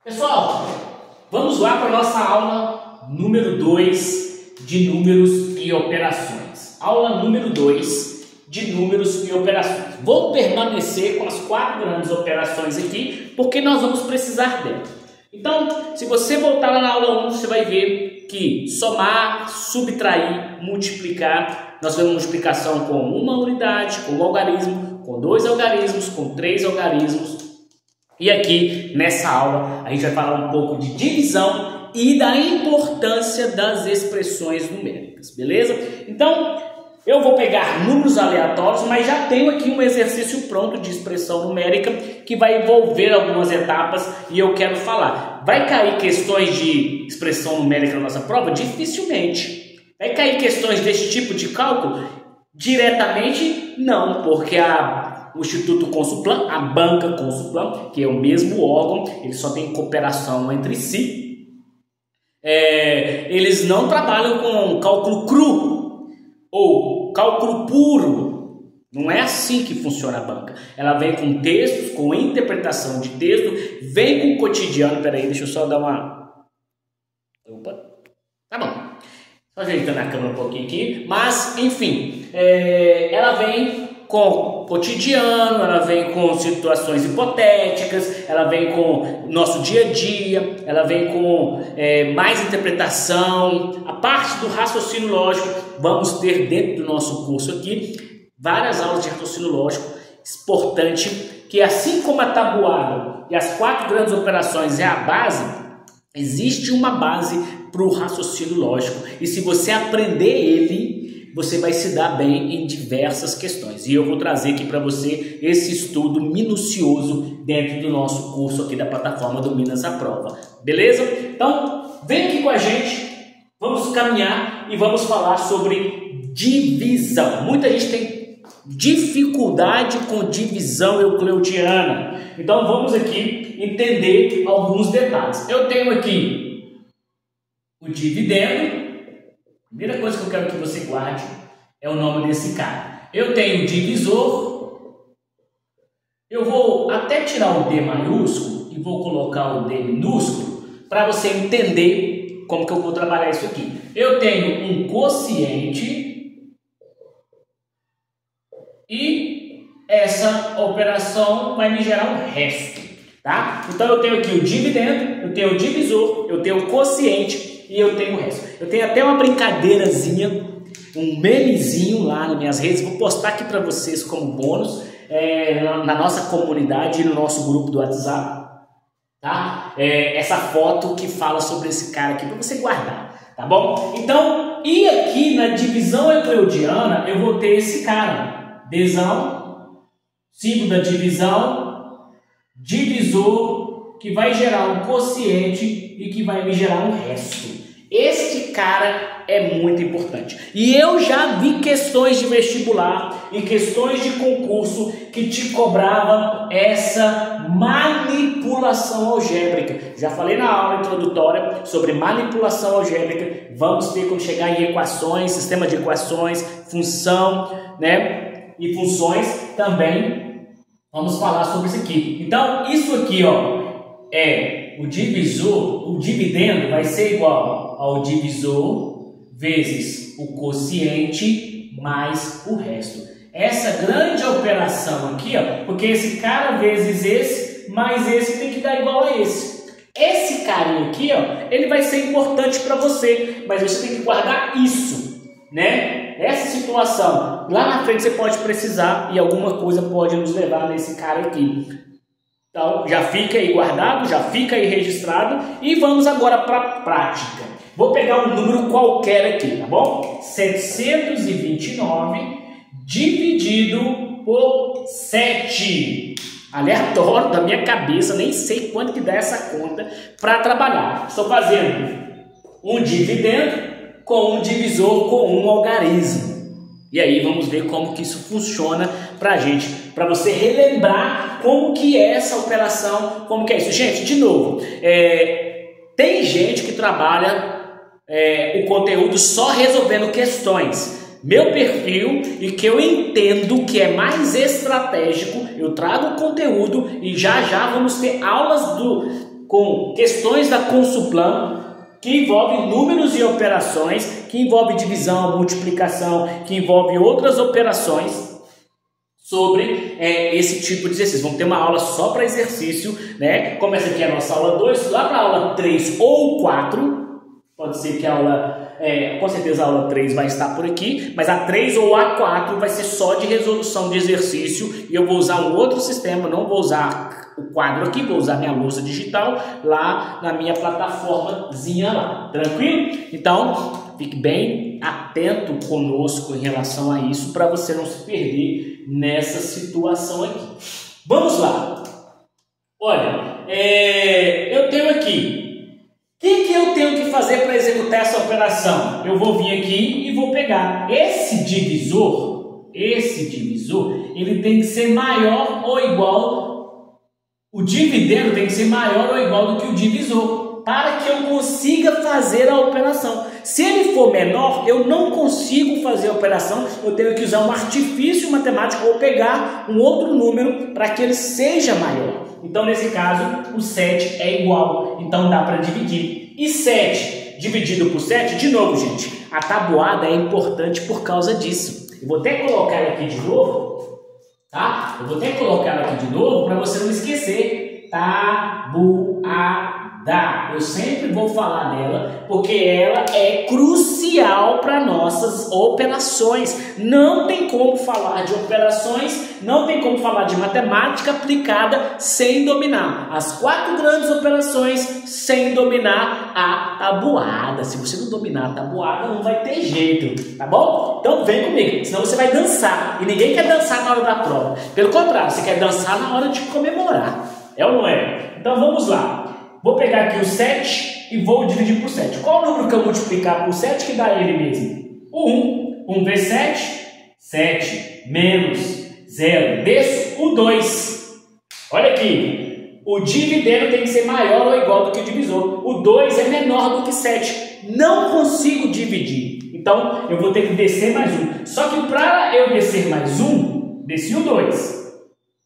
Pessoal, vamos lá para a nossa aula número 2 de números e operações. Aula número 2 de números e operações. Vou permanecer com as 4 grandes operações aqui, porque nós vamos precisar dela. Então, se você voltar lá na aula 1, você vai ver que somar, subtrair, multiplicar, nós vemos multiplicação com uma unidade, com um algarismo, com 2 algarismos, com 3 algarismos. E aqui, nessa aula, a gente vai falar um pouco de divisão e da importância das expressões numéricas, beleza? Então, eu vou pegar números aleatórios, mas já tenho aqui um exercício pronto de expressão numérica que vai envolver algumas etapas e eu quero falar. Vai cair questões de expressão numérica na nossa prova? Dificilmente. Vai cair questões desse tipo de cálculo? Diretamente, não, porque o Instituto Consulplan, a banca Consulplan, que é o mesmo órgão, eles só têm cooperação entre si. Eles não trabalham com cálculo cru ou cálculo puro. Não é assim que funciona a banca. Ela vem com textos, com interpretação de texto, vem com o cotidiano. Peraí, deixa eu só dar uma... Opa, tá bom. Só ajeitando a câmera um pouquinho aqui. Mas, enfim, ela vem com cotidiano, ela vem com situações hipotéticas, ela vem com nosso dia a dia, ela vem com mais interpretação. A parte do raciocínio lógico, vamos ter dentro do nosso curso aqui várias aulas de raciocínio lógico. Importante que, assim como a tabuada e as 4 grandes operações é a base, existe uma base para o raciocínio lógico, e se você aprender ele, você vai se dar bem em diversas questões. E eu vou trazer aqui para você esse estudo minucioso dentro do nosso curso aqui da plataforma do Minas à Prova. Beleza? Então, vem aqui com a gente, vamos caminhar e vamos falar sobre divisão. Muita gente tem dificuldade com divisão euclidiana. Então, vamos aqui entender alguns detalhes. Eu tenho aqui o dividendo. Primeira coisa que eu quero que você guarde é o nome desse cara. Eu tenho o divisor. Eu vou até tirar o D maiúsculo e vou colocar o D minúsculo para você entender como que eu vou trabalhar isso aqui. Eu tenho um quociente e essa operação vai me gerar um resto, tá? Então eu tenho aqui o dividendo, eu tenho o divisor, eu tenho o quociente e eu tenho o resto. Eu tenho até uma brincadeirazinha, um memezinho lá nas minhas redes, vou postar aqui para vocês como bônus, na nossa comunidade e no nosso grupo do WhatsApp, tá? Essa foto que fala sobre esse cara aqui, para você guardar, tá bom? Então, e aqui na divisão euclidiana, eu vou ter esse cara, Dzão, símbolo da divisão, divisor, que vai gerar um quociente e que vai me gerar um resto. Este cara é muito importante. E eu já vi questões de vestibular e questões de concurso que te cobravam essa manipulação algébrica. Já falei na aula introdutória sobre manipulação algébrica. Vamos ter quando chegar em equações, sistema de equações, função, né? E funções também. Vamos falar sobre isso aqui. Então, isso aqui, ó, é o divisor, o dividendo vai ser igual ao divisor vezes o quociente mais o resto. Essa grande operação aqui, ó, porque esse cara vezes esse, mais esse tem que dar igual a esse. Esse carinha aqui, ó, ele vai ser importante para você, mas você tem que guardar isso, né? Essa situação. Lá na frente você pode precisar e alguma coisa pode nos levar nesse cara aqui. Então, já fica aí guardado, já fica aí registrado e vamos agora para a prática. Vou pegar um número qualquer aqui, tá bom? 729 dividido por 7. Aleatório da minha cabeça, nem sei quanto que dá essa conta para trabalhar. Estou fazendo um dividendo com um divisor com um algarismo. E aí vamos ver como que isso funciona pra gente, para você relembrar como que é essa operação, como que é isso. Gente, de novo, tem gente que trabalha o conteúdo só resolvendo questões. Meu perfil, e que eu entendo que é mais estratégico, eu trago o conteúdo e já já vamos ter aulas com questões da Consulplan, que envolve números e operações, que envolve divisão, multiplicação, que envolve outras operações sobre esse tipo de exercício. Vamos ter uma aula só para exercício, né? Como essa aqui é a nossa aula 2, lá para a aula 3 ou 4, pode ser que a aula, com certeza a aula 3 vai estar por aqui, mas a 3 ou a 4 vai ser só de resolução de exercício e eu vou usar um outro sistema, não vou usar o quadro aqui, vou usar minha lousa digital lá na minha plataformazinha lá, tranquilo? Então, fique bem atento conosco em relação a isso para você não se perder nessa situação aqui. Vamos lá. Olha, eu tenho aqui, o que eu tenho que fazer para executar essa operação? Eu vou vir aqui e vou pegar esse divisor, ele tem que ser maior ou igual. O dividendo tem que ser maior ou igual do que o divisor, para que eu consiga fazer a operação. Se ele for menor, eu não consigo fazer a operação, eu tenho que usar um artifício matemático ou pegar um outro número para que ele seja maior. Então, nesse caso, o 7 é igual, então dá para dividir. E 7 dividido por 7, de novo, gente, a tabuada é importante por causa disso. Eu vou até colocar ela aqui de novo. Tá? Eu vou até colocar ela aqui de novo para você não esquecer. Tabuada. Eu sempre vou falar dela porque ela é crucial para nossas operações. Não tem como falar de operações, não tem como falar de matemática aplicada sem dominar as 4 grandes operações, sem dominar a tabuada. Se você não dominar a tabuada, não vai ter jeito, tá bom? Então vem comigo, senão você vai dançar. E ninguém quer dançar na hora da prova. Pelo contrário, você quer dançar na hora de comemorar. É ou não é? Então vamos lá. Vou pegar aqui o 7 e vou dividir por 7. Qual o número que eu multiplicar por 7 que dá ele mesmo? O 1. 1 vezes 7, 7 menos 0 vezes o 2. Olha aqui. O dividendo tem que ser maior ou igual do que o divisor. O 2 é menor do que 7. Não consigo dividir. Então, eu vou ter que descer mais 1. Só que para eu descer mais 1, desci o 2.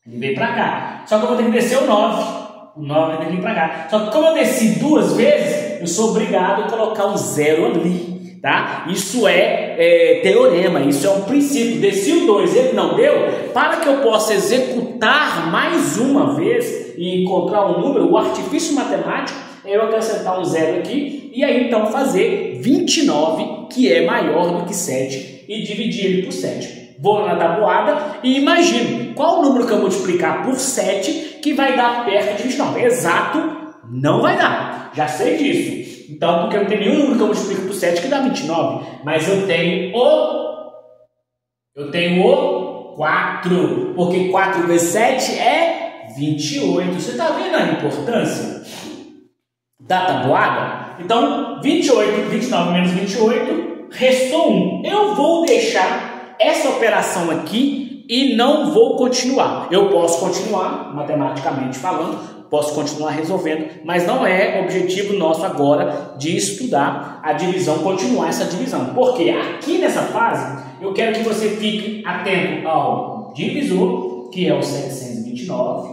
Ele veio para cá. Só que eu vou ter que descer o 9. O 9 tem que vir para cá. Só que como eu desci 2 vezes, eu sou obrigado a colocar um 0 ali, tá? Isso é teorema, isso é um princípio. Desci o 2, ele não deu. Para que eu possa executar mais uma vez e encontrar um número, o artifício matemático é eu acrescentar um 0 aqui e aí então fazer 29, que é maior do que 7, e dividir ele por 7. Vou na tabuada e imagino qual o número que eu multiplicar por 7 que vai dar perto de 29. Exato, não vai dar. Já sei disso. Então, porque não tem nenhum número que eu multiplique por 7 que dá 29. Mas eu tenho o 4. Porque 4 vezes 7 é 28. Você está vendo a importância da tabuada? Então, 29 menos 28, restou 1. Eu vou deixar essa operação aqui e não vou continuar. Eu posso continuar, matematicamente falando, posso continuar resolvendo, mas não é objetivo nosso agora de estudar a divisão, continuar essa divisão. Porque aqui nessa fase, eu quero que você fique atento ao divisor, que é o 729,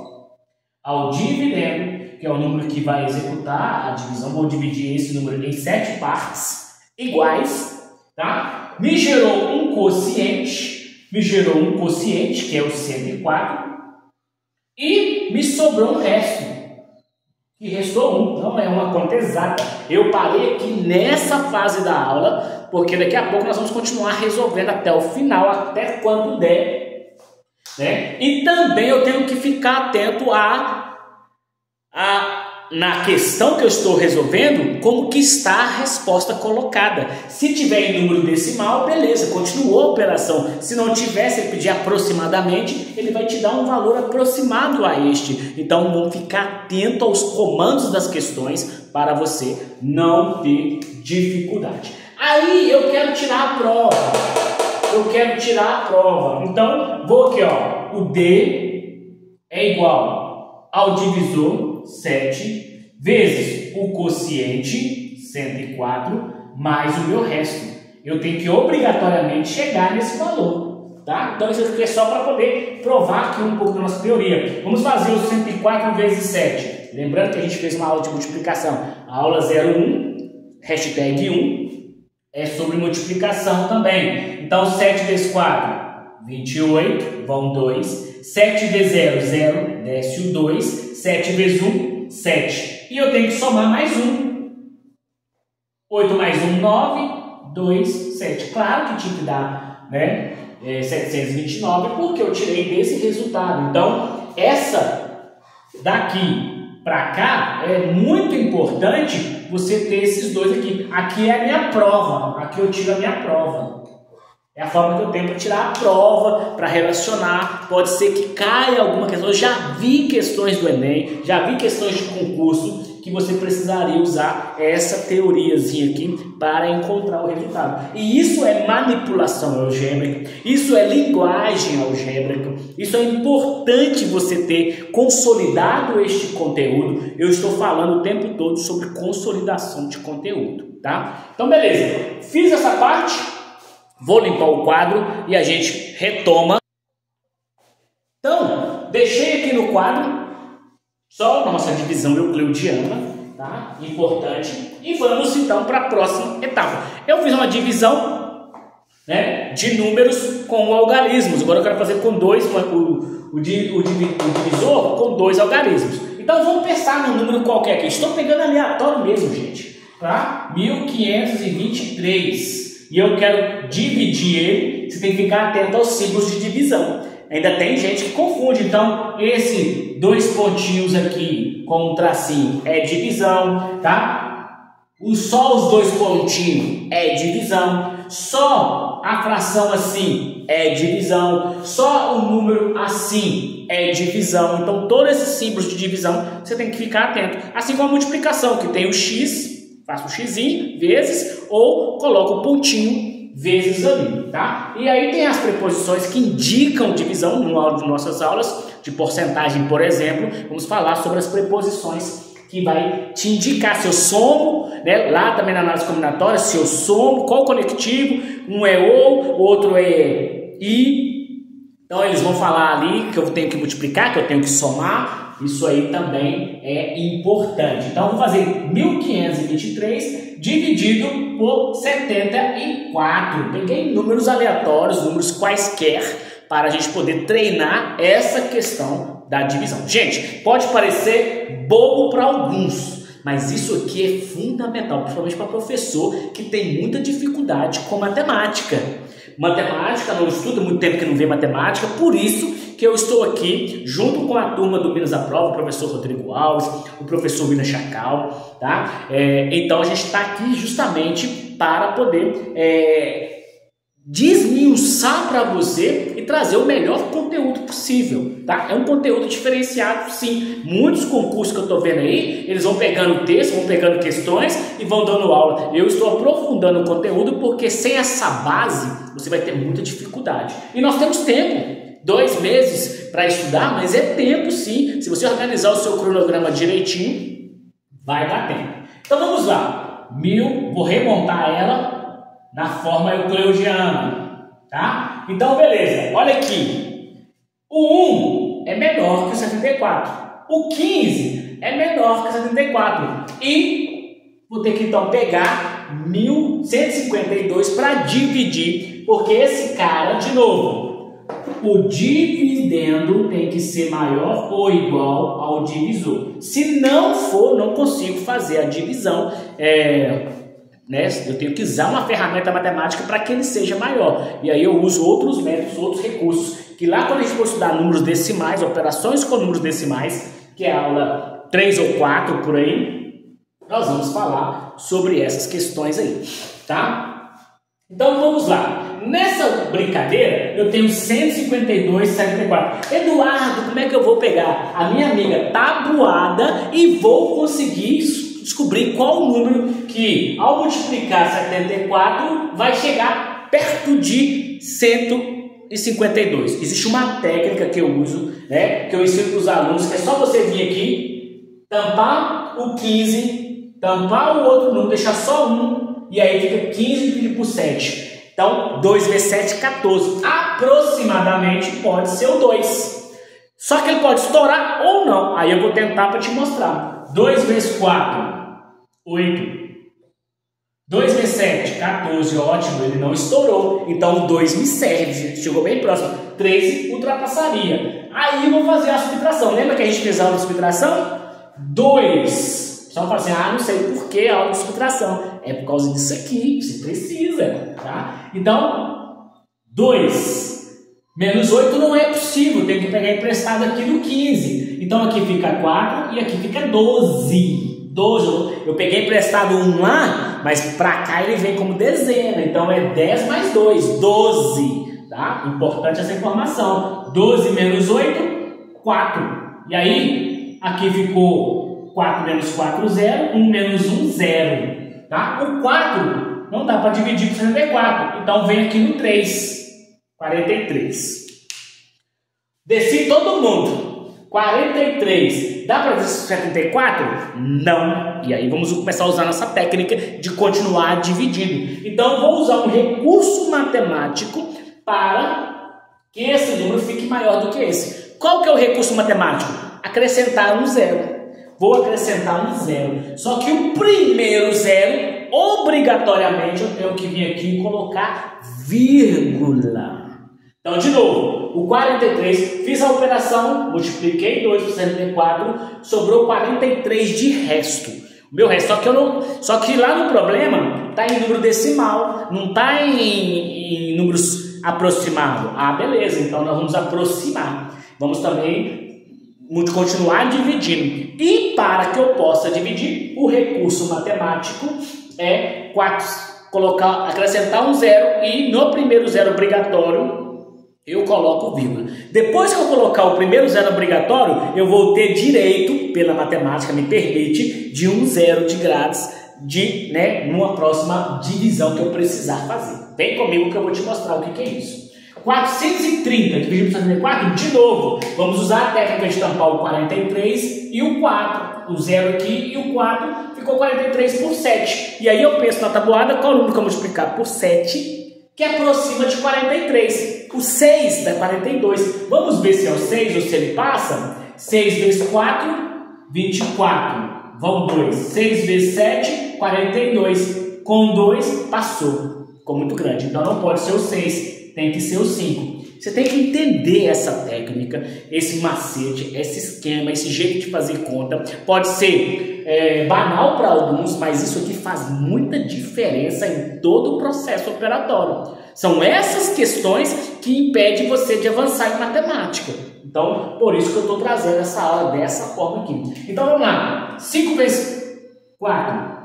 ao dividendo, que é o número que vai executar a divisão. Vou dividir esse número em 7 partes iguais, tá? Me gerou um quociente, que é o 104, e me sobrou um resto, que restou 1, não é uma conta exata. Eu parei aqui nessa fase da aula, porque daqui a pouco nós vamos continuar resolvendo até o final, até quando der, né? E também eu tenho que ficar atento na questão que eu estou resolvendo, como que está a resposta colocada. Se tiver em número decimal, beleza, continuou a operação. Se não tiver, se ele pedir aproximadamente, ele vai te dar um valor aproximado a este. Então, vamos ficar atento aos comandos das questões para você não ter dificuldade. Aí, eu quero tirar a prova. Então, vou aqui, ó. O D é igual ao divisor 7 vezes o quociente 104 mais o meu resto. Eu tenho que obrigatoriamente chegar nesse valor, tá? Então isso aqui é só para poder provar aqui um pouco da nossa teoria. Vamos fazer o 104 vezes 7. Lembrando que a gente fez uma aula de multiplicação. A aula 01, hashtag 1, é sobre multiplicação também. Então, 7 vezes 4, 28, vão 2. 7 vezes 0, 0, desce o 2. 7 vezes 1, 7. E eu tenho que somar mais 1. 8 mais 1, 9. 2, 7. Claro que tinha que dar, né, 729, porque eu tirei desse resultado. Então, essa daqui para cá é muito importante você ter esses dois aqui. Aqui é a minha prova. Aqui eu tiro a minha prova. É a forma que eu tenho para tirar a prova, para relacionar. Pode ser que caia alguma questão. Eu já vi questões do Enem, já vi questões de concurso que você precisaria usar essa teoriazinha aqui para encontrar o resultado. E isso é manipulação algébrica, isso é linguagem algébrica, isso é importante você ter consolidado este conteúdo. Eu estou falando o tempo todo sobre consolidação de conteúdo, tá? Então, beleza. Fiz essa parte, vou limpar o quadro e a gente retoma. Então, deixei aqui no quadro só a nossa divisão euclidiana, tá? Importante. E vamos então para a próxima etapa. Eu fiz uma divisão, né, de números com algarismos. Agora eu quero fazer com o divisor com 2 algarismos. Então vamos pensar num número qualquer aqui. Estou pegando aleatório mesmo, gente. Tá? 1523. E eu quero dividir ele. Você tem que ficar atento aos símbolos de divisão. Ainda tem gente que confunde. Então, esse 2 pontinhos aqui com um tracinho é divisão, tá? Só os 2 pontinhos é divisão. Só a fração assim é divisão. Só o número assim é divisão. Então, todos esses símbolos de divisão você tem que ficar atento. Assim como a multiplicação, que tem o x, faço o xzinho, vezes, ou coloco o pontinho vezes ali, tá? E aí tem as preposições que indicam divisão no aula de nossas aulas de porcentagem, por exemplo. Vamos falar sobre as preposições que vai te indicar se eu somo, né? Lá também na análise combinatória, se eu somo, qual conectivo, um é ou, outro é e. Então eles vão falar ali que eu tenho que multiplicar, que eu tenho que somar. Isso aí também é importante. Então, eu vou fazer 1523 dividido por 74. Peguei números aleatórios, números quaisquer, para a gente poder treinar essa questão da divisão. Gente, pode parecer bobo para alguns, mas isso aqui é fundamental, principalmente para professor que tem muita dificuldade com matemática. Matemática, não estuda, muito tempo que não vê matemática, por isso que eu estou aqui junto com a turma do Minas à Prova, o professor Rodrigo Alves, o professor Minas Chacal, tá? Então a gente está aqui justamente para poder desmiuçar para você e trazer o melhor conteúdo possível, tá? É um conteúdo diferenciado, sim. Muitos concursos que eu estou vendo aí, eles vão pegando texto, vão pegando questões e vão dando aula. Eu estou aprofundando o conteúdo porque sem essa base você vai ter muita dificuldade. E nós temos tempo. 2 meses para estudar, mas é tempo sim. Se você organizar o seu cronograma direitinho, vai dar tempo. Então vamos lá. 1000, vou remontar ela na forma euclidiana, tá? Então beleza, olha aqui. O 1 é menor que o 74. O 15 é menor que o 74. E vou ter que então pegar 1152 para dividir, porque esse cara, de novo, o dividendo tem que ser maior ou igual ao divisor. Se não for, não consigo fazer a divisão. Né? Eu tenho que usar uma ferramenta matemática para que ele seja maior. E aí eu uso outros métodos, outros recursos. Que lá quando a gente for estudar números decimais, operações com números decimais, que é a aula 3 ou 4 por aí, nós vamos falar sobre essas questões aí, tá? Então vamos lá. Nessa brincadeira, eu tenho 152,74. Eduardo, como é que eu vou pegar a minha amiga tabuada e vou conseguir descobrir qual o número que, ao multiplicar 74, vai chegar perto de 152? Existe uma técnica que eu uso, né, que eu ensino para os alunos, que é só você vir aqui, tampar o 15, tampar o outro número, deixar só um, e aí fica 15 dividido por 7. Então, 2 vezes 7, 14. Aproximadamente pode ser o 2. Só que ele pode estourar ou não. Aí eu vou tentar para te mostrar. 2 vezes 4, 8. 2 vezes 7, 14. Ótimo, ele não estourou. Então o 2 me serve. Chegou bem próximo. 13 ultrapassaria. Aí eu vou fazer a subtração. Lembra que a gente fez a aula de subtração? 2. Só fala assim, não sei por que a aula de subtração. É por causa disso aqui. Você precisa, tá? Então, 2. Menos 8 não é possível, tem que pegar emprestado aqui no 15. Então aqui fica 4 e aqui fica 12. 12. Eu peguei emprestado um lá, mas para cá ele vem como dezena. Então é 10 mais 2, 12. Tá? Importante essa informação. 12 menos 8, 4. E aí, aqui ficou 4 menos 4, 0. 1 menos 1, 0. Tá? O 4 não dá para dividir por 64. Então vem aqui no 3. 43. Desci todo mundo. 43. Dá para dividir 74? Não. E aí vamos começar a usar nossa técnica de continuar dividindo. Então vou usar um recurso matemático para que esse número fique maior do que esse. Qual que é o recurso matemático? Acrescentar um 0. Vou acrescentar um 0. Só que o primeiro 0, obrigatoriamente, eu tenho que vir aqui e colocar vírgula. Então, de novo, o 43, fiz a operação, multipliquei 2 por 74, sobrou 43 de resto. O meu resto, só que lá no problema está em número decimal, não está em números aproximados. Beleza, então nós vamos aproximar. Vamos também continuar dividindo. E para que eu possa dividir, o recurso matemático é acrescentar um 0 e no primeiro 0 obrigatório eu coloco vírgula. Depois que eu colocar o primeiro 0 obrigatório, eu vou ter direito, pela matemática me permite, de um 0 de grátis, numa próxima divisão que eu precisar fazer. Vem comigo que eu vou te mostrar o que é isso. 430 dividido por 74, de novo, vamos usar a técnica de tampar o 43 e o 4. O 0 aqui e o 4 ficou 43 por 7. E aí eu penso na tabuada, qual número que eu vou multiplicar por 7? Que aproxima de 43. O 6 dá 42. Vamos ver se é o 6 ou se ele passa. 6 vezes 4, 24. Vão 2. 6 vezes 7, 42. Com 2, passou. Ficou muito grande. Então não pode ser o 6. Tem que ser o 5. Você tem que entender essa técnica, esse macete, esse esquema, esse jeito de fazer conta. Pode ser banal para alguns, mas isso aqui faz muita diferença em todo o processo operatório. São essas questões que impedem você de avançar em matemática. Então, por isso que eu estou trazendo essa aula dessa forma aqui. Então, vamos lá. 5 vezes 4,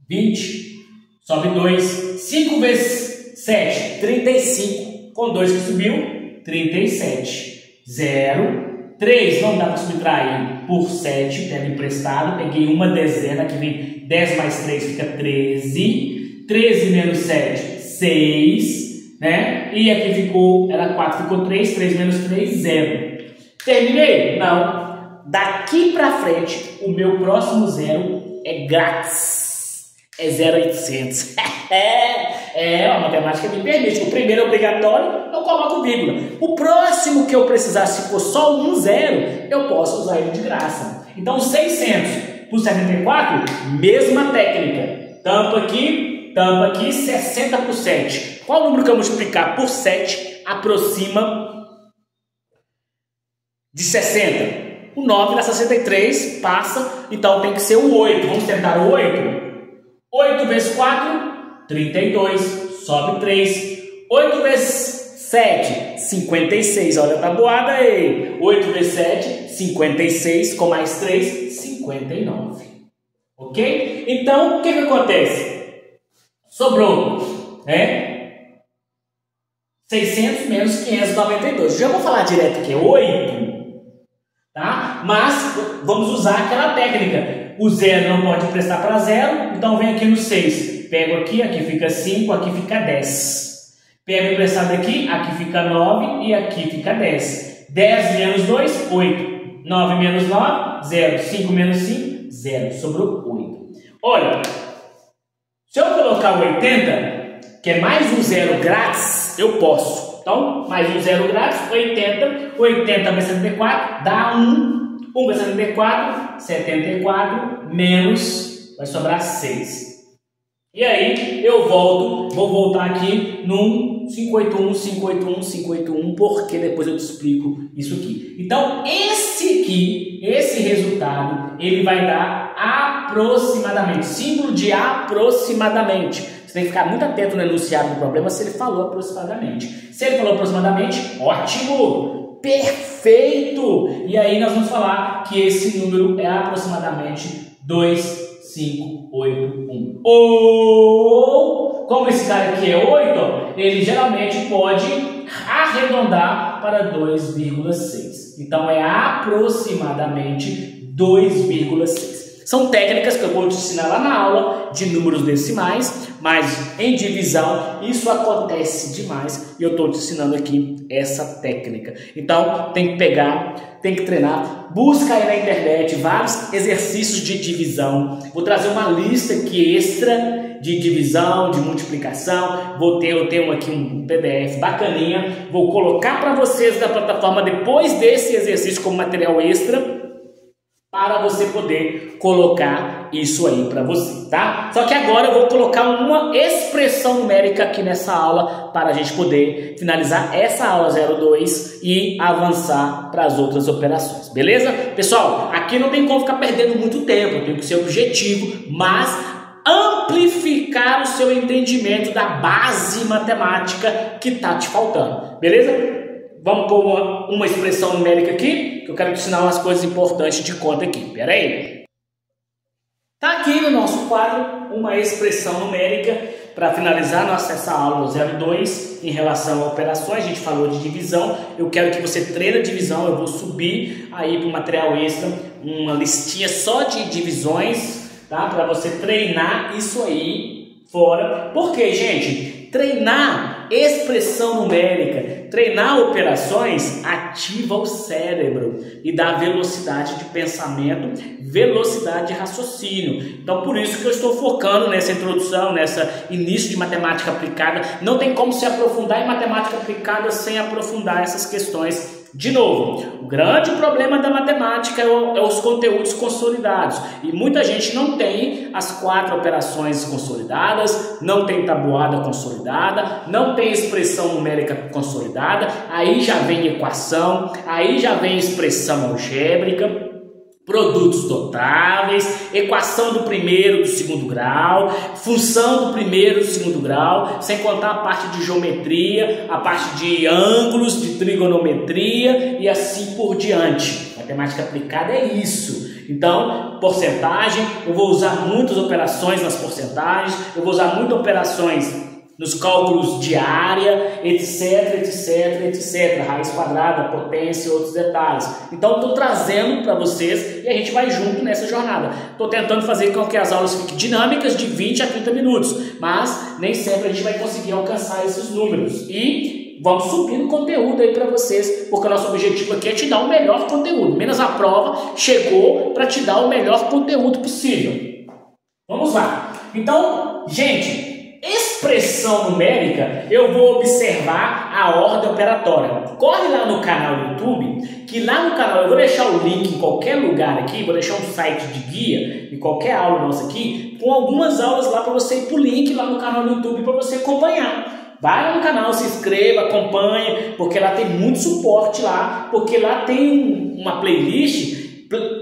20. Sobe 2. 5 vezes 7, 35. Com 2 que subiu, 37. 0. 3 não dá para subtrair por 7, pego emprestado. Peguei uma dezena, que vem 10 mais 3 fica 13. 13 menos 7, 6. Né? E aqui ficou, era 4, ficou 3. 3 menos 3, 0. Terminei? Não. Daqui para frente, o meu próximo 0 é grátis. É 0,800. A matemática me permite. O primeiro é obrigatório, eu coloco vírgula. O próximo que eu precisar, se for só um 0, eu posso usar ele de graça. Então, 600 por 74, mesma técnica. Tampa aqui, 60 por 7. Qual o número que eu multiplicar por 7 aproxima de 60? O 9 dá 63, passa, então tem que ser o 8. Vamos tentar o 8? 8 vezes 4, 32, sobe 3. 8 vezes 7, 56, olha a tabuada aí. 8 vezes 7, 56, com mais 3, 59. Ok? Então, o que acontece? Sobrou, 600 menos 592. Já vou falar direto que é 8, tá? Mas vamos usar aquela técnica. O 0 não pode prestar para 0, então vem aqui no 6. Pego aqui, aqui fica 5, aqui fica 10. Pego emprestado aqui, aqui fica 9 e aqui fica 10. 10 menos 2, 8. 9 menos 9, 0. 5 menos 5, 0. Sobrou 8. Olha, se eu colocar o 80, que é mais um 0 grátis, eu posso. Então, mais um 0 graus, 80. 80 vezes 74 dá 1. 1 vezes 74, 74 menos, vai sobrar 6. E aí eu vou voltar aqui num 581, 581, 581, porque depois eu te explico isso aqui. Então, esse resultado, ele vai dar aproximadamente, símbolo de aproximadamente. Você tem que ficar muito atento no enunciado do problema se ele falou aproximadamente. Se ele falou aproximadamente, ótimo, perfeito! E aí nós vamos falar que esse número é aproximadamente 2581. Ou, como esse cara aqui é 8, ele geralmente pode arredondar para 2,6. Então é aproximadamente 2,6. São técnicas que eu vou te ensinar lá na aula de números decimais, mas em divisão isso acontece demais e eu estou te ensinando aqui essa técnica. Então tem que pegar, tem que treinar, busca aí na internet vários exercícios de divisão. Vou trazer uma lista aqui extra de divisão, de multiplicação. Eu tenho aqui um PDF bacaninha, vou colocar para vocês na plataforma depois desse exercício como material extra, para você poder colocar isso aí para você, tá? Só que agora eu vou colocar uma expressão numérica aqui nessa aula para a gente poder finalizar essa aula 02 e avançar para as outras operações, beleza? Pessoal, aqui não tem como ficar perdendo muito tempo, eu tenho que ser objetivo, mas amplificar o seu entendimento da base matemática que tá te faltando, beleza? Vamos pôr uma expressão numérica aqui, que eu quero te ensinar umas coisas importantes de conta aqui. Pera aí. Tá aqui no nosso quadro uma expressão numérica para finalizar essa aula 02 em relação a operações. A gente falou de divisão. Eu quero que você treine a divisão. Eu vou subir aí para o material extra uma listinha só de divisões, tá? Para você treinar isso aí fora. Por quê, gente? Treinar expressão numérica, treinar operações ativa o cérebro e dá velocidade de pensamento, velocidade de raciocínio. Então por isso que eu estou focando nessa introdução, nessa início de matemática aplicada. Não tem como se aprofundar em matemática aplicada sem aprofundar essas questões. De novo, o grande problema da matemática é os conteúdos consolidados. E muita gente não tem as 4 operações consolidadas, não tem tabuada consolidada, não tem expressão numérica consolidada, aí já vem equação, aí já vem expressão algébrica, produtos totáveis, equação do primeiro e do segundo grau, função do primeiro e do segundo grau, sem contar a parte de geometria, a parte de ângulos, de trigonometria e assim por diante. Matemática aplicada é isso. Então, porcentagem, eu vou usar muitas operações nas porcentagens, eu vou usar muitas operações nos cálculos de área, etc, etc, etc, raiz quadrada, potência e outros detalhes. Então estou trazendo para vocês e a gente vai junto nessa jornada. Estou tentando fazer com que as aulas fiquem dinâmicas de 20 a 30 minutos, mas nem sempre a gente vai conseguir alcançar esses números. E vamos subir o conteúdo aí para vocês, porque o nosso objetivo aqui é te dar o melhor conteúdo. Menos a prova chegou para te dar o melhor conteúdo possível. Vamos lá. Então, gente, expressão numérica, eu vou observar a ordem operatória. Corre lá no canal do YouTube, que lá no canal eu vou deixar o link em qualquer lugar aqui, vou deixar um site de guia de qualquer aula nossa aqui, com algumas aulas lá para você ir pro link lá no canal do YouTube para você acompanhar. Vai lá no canal, se inscreva, acompanhe, porque lá tem muito suporte lá, porque lá tem uma playlist.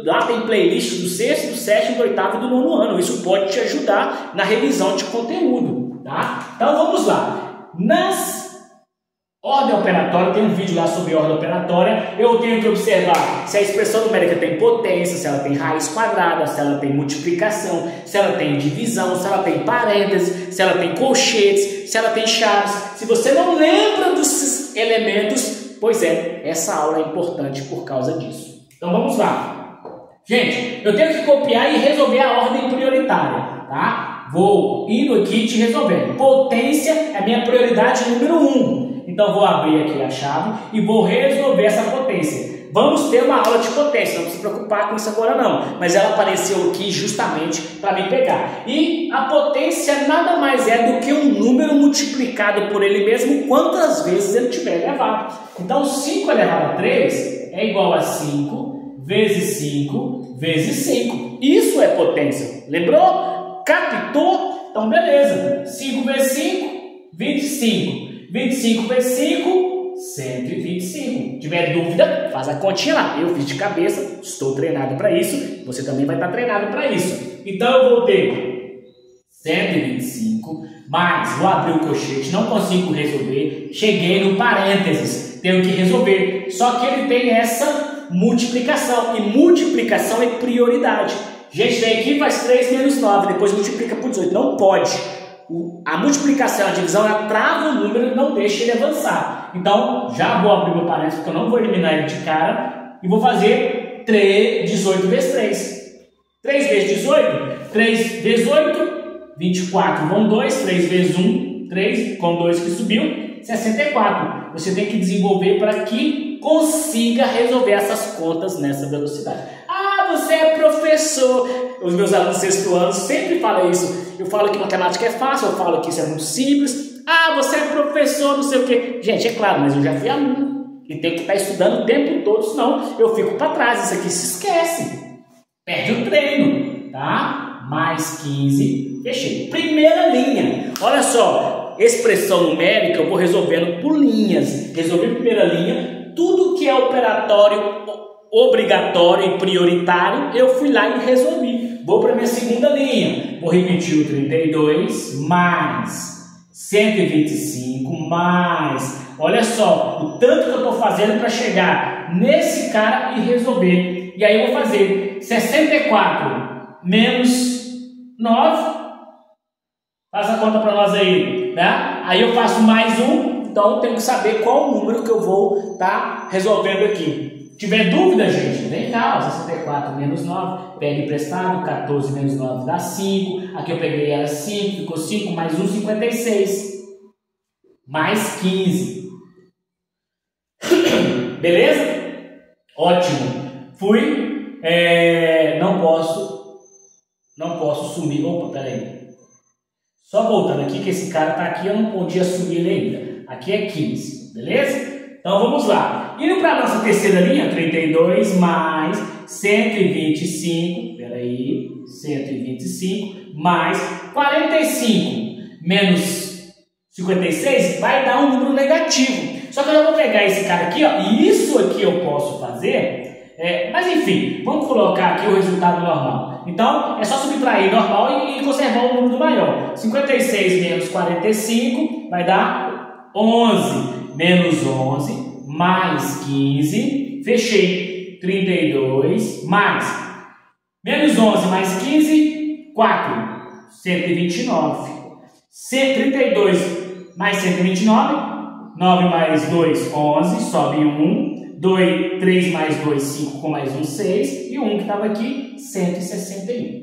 Lá tem playlists do 6º, do 7º, do 8º e do 9º ano. Isso pode te ajudar na revisão de conteúdo, tá? Então vamos lá. Nas ordem operatória, tem um vídeo lá sobre ordem operatória. Eu tenho que observar se a expressão numérica tem potência, se ela tem raiz quadrada, se ela tem multiplicação, se ela tem divisão, se ela tem parênteses, se ela tem colchetes, se ela tem chaves. Se você não lembra desses elementos, pois é, essa aula é importante por causa disso. Então vamos lá. Gente, eu tenho que copiar e resolver a ordem prioritária, tá? Vou indo aqui te resolvendo. Potência é a minha prioridade número 1. Então vou abrir aqui a chave e vou resolver essa potência. Vamos ter uma aula de potência, não precisa se preocupar com isso agora não. Mas ela apareceu aqui justamente para me pegar. E a potência nada mais é do que um número multiplicado por ele mesmo quantas vezes ele tiver elevado. Então 5 elevado a 3 é igual a 5 vezes 5 vezes 5. Isso é potência. Lembrou? Captou? Então beleza. 5 vezes 5, 25. 25 vezes 5, 125. Se tiver dúvida, faz a continha lá. Eu fiz de cabeça, estou treinado para isso. Você também vai estar treinado para isso. Então eu vou ter 125 mais, vou abrir o colchete, não consigo resolver. Cheguei no parênteses, tenho que resolver. Só que ele tem essa multiplicação. E multiplicação é prioridade. Gente, vem aqui, faz 3 menos 9, depois multiplica por 18. Não pode. A multiplicação, a divisão, ela trava o número e não deixa ele avançar. Então, já vou abrir meu parênteses, porque eu não vou eliminar ele de cara. E vou fazer 18 vezes 3. 3 vezes 18, 3 vezes 8, 24. Vão 2, 3 vezes 1, 3, com 2 que subiu, 64. Você tem que desenvolver para que consiga resolver essas contas nessa velocidade. Ah, você é professor. Os meus alunos sexto ano sempre falam isso. Eu falo que matemática é fácil, eu falo que isso é muito simples. Ah, você é professor, não sei o quê. Gente, é claro, mas eu já fui aluno. E tenho que estar estudando o tempo todo, senão eu fico para trás. Isso aqui se esquece. Perde o treino, tá? Mais 15, fechei. Primeira linha. Olha só, expressão numérica eu vou resolvendo por linhas. Resolvi primeira linha. Tudo que é operatório, obrigatório e prioritário, eu fui lá e resolvi. Vou para minha segunda linha. Vou repetir o 32 mais 125 mais. Olha só, o tanto que eu estou fazendo para chegar nesse cara e resolver. E aí eu vou fazer 64 menos 9. Faz a conta para nós aí, né? Aí eu faço mais um, então eu tenho que saber qual o número que eu vou estar resolvendo aqui. Se tiver dúvida, gente, vem cá, 64 menos 9, pega emprestado, 14 menos 9 dá 5, aqui eu peguei era 5, ficou 5, mais 1, 56, mais 15. Beleza? Ótimo. Fui, não posso sumir, opa, peraí. Só voltando aqui, que esse cara tá aqui, eu não podia sumir ele ainda. Aqui é 15, beleza? Então vamos lá. Indo para a nossa terceira linha, 32 mais 125, peraí, 125 mais 45 menos 56 vai dar um número negativo. Só que eu já vou pegar esse cara aqui, ó, e isso aqui eu posso fazer, mas enfim, vamos colocar aqui o resultado normal. Então, é só subtrair normal e conservar o número maior. 56 menos 45 vai dar 11. Menos 11, mais 15, fechei, 32, mais, menos 11, mais 15, 4, 129, 32 mais 129, 9 mais 2, 11, sobe 1, 2, 3 mais 2, 5, com mais 1, 6, e o 1 que estava aqui, 161.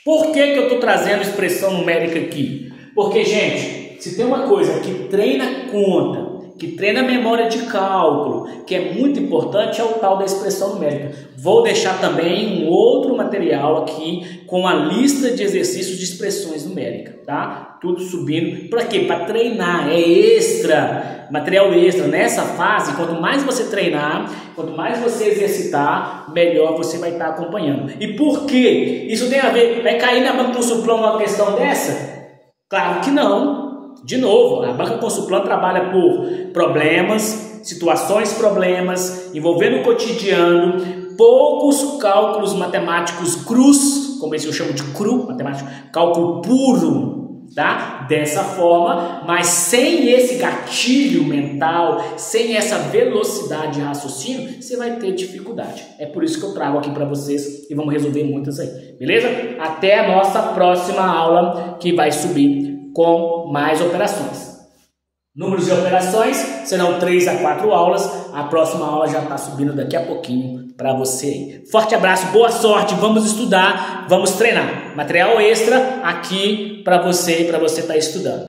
Por que eu estou trazendo expressão numérica aqui? Porque, gente, se tem uma coisa que treina conta, que treina memória de cálculo, que é muito importante, é o tal da expressão numérica. Vou deixar também um outro material aqui com a lista de exercícios de expressões numéricas, tá? Tudo subindo. Para quê? Para treinar, é extra, material extra. Nessa fase, quanto mais você treinar, quanto mais você exercitar, melhor você vai estar acompanhando. E por quê? Isso tem a ver, vai cair na Banca Consulplan uma questão dessa? Claro que não. De novo, a Banca Consulplan trabalha por problemas, situações problemas, envolvendo o cotidiano, poucos cálculos matemáticos crus, como esse eu chamo de cru, matemático, cálculo puro, tá? Dessa forma, mas sem esse gatilho mental, sem essa velocidade de raciocínio, você vai ter dificuldade. É por isso que eu trago aqui para vocês e vamos resolver muitas aí, beleza? Até a nossa próxima aula que vai subir com mais operações. Números de operações serão 3 a 4 aulas. A próxima aula já está subindo daqui a pouquinho para você. Forte abraço, boa sorte, vamos estudar, vamos treinar. Material extra aqui para você estar estudando.